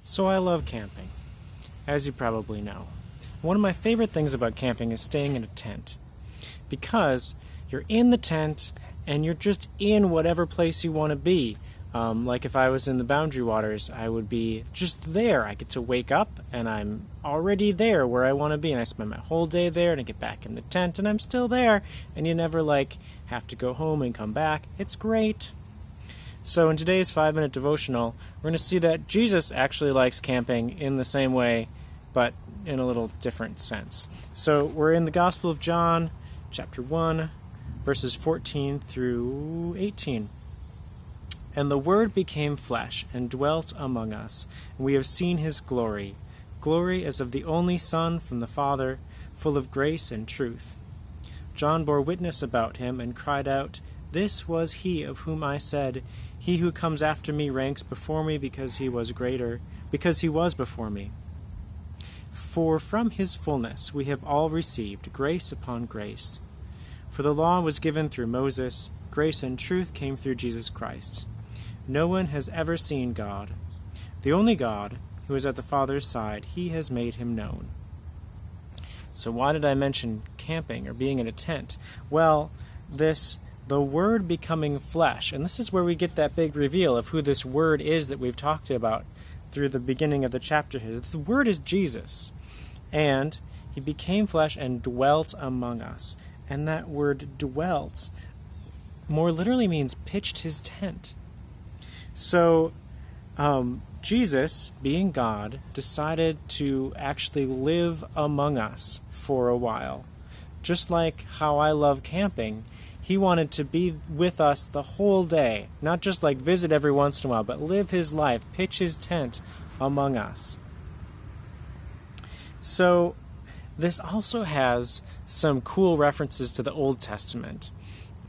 So I love camping, as you probably know. One of my favorite things about camping is staying in a tent, because you're in the tent and you're just in whatever place you want to be. Like if I was in the Boundary Waters, I would be just there. I get to wake up and I'm already there where I want to be, and I spend my whole day there, and I get back in the tent and I'm still there, and you never have to go home and come back. It's great. So in today's 5-minute devotional, we're going to see that Jesus actually likes camping in the same way, but in a little different sense. So we're in the Gospel of John, chapter 1, verses 14 through 18. And the Word became flesh and dwelt among us, and we have seen his glory, glory as of the only Son from the Father, full of grace and truth. John bore witness about him and cried out, "This was he of whom I said, He who comes after me ranks before me because he was before me." For from his fullness we have all received grace upon grace. For the law was given through Moses, grace and truth came through Jesus Christ. No one has ever seen God. The only God, who is at the Father's side, he has made him known. So why did I mention camping or being in a tent? Well, the Word becoming flesh, and this is where we get that big reveal of who this Word is that we've talked about through the beginning of the chapter here. The Word is Jesus, and he became flesh and dwelt among us. And that word dwelt more literally means pitched his tent. So Jesus, being God, decided to actually live among us for a while. Just like how I love camping, he wanted to be with us the whole day, not just visit every once in a while, but live his life, pitch his tent among us. So this also has some cool references to the Old Testament.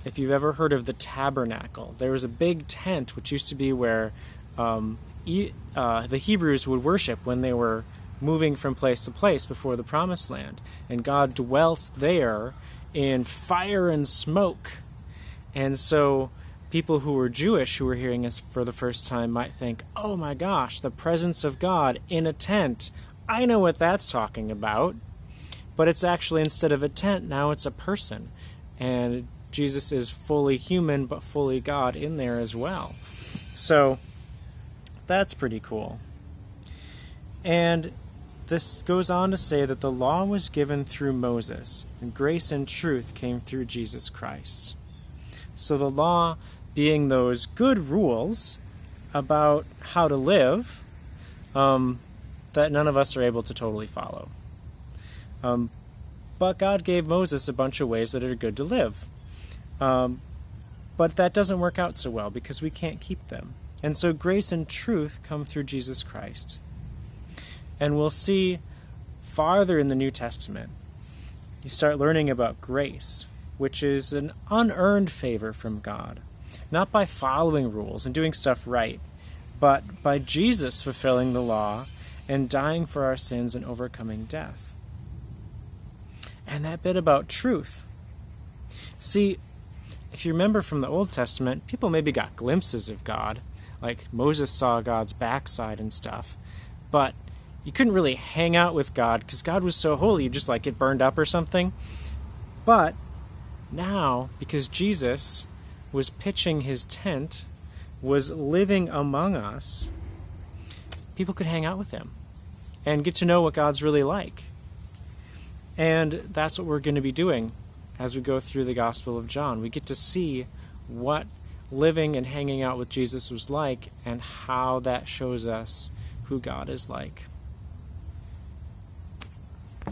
If you've ever heard of the tabernacle, there was a big tent which used to be where the Hebrews would worship when they were moving from place to place before the Promised Land. And God dwelt there in fire and smoke. And so people who were Jewish who were hearing this for the first time might think, oh my gosh, the presence of God in a tent. I know what that's talking about. But it's actually, instead of a tent, now it's a person. And Jesus is fully human but fully God in there as well. So that's pretty cool. And this goes on to say that the law was given through Moses, and grace and truth came through Jesus Christ. So the law being those good rules about how to live that none of us are able to totally follow. But God gave Moses a bunch of ways that are good to live. But that doesn't work out so well because we can't keep them. And so grace and truth come through Jesus Christ. And we'll see farther in the New Testament, you start learning about grace, which is an unearned favor from God. Not by following rules and doing stuff right, but by Jesus fulfilling the law and dying for our sins and overcoming death. And that bit about truth. See, if you remember from the Old Testament, people maybe got glimpses of God, like Moses saw God's backside and stuff, but you couldn't really hang out with God because God was so holy, you just get burned up or something. But now, because Jesus was pitching his tent, was living among us, people could hang out with him and get to know what God's really like. And that's what we're going to be doing as we go through the Gospel of John. We get to see what living and hanging out with Jesus was like and how that shows us who God is like.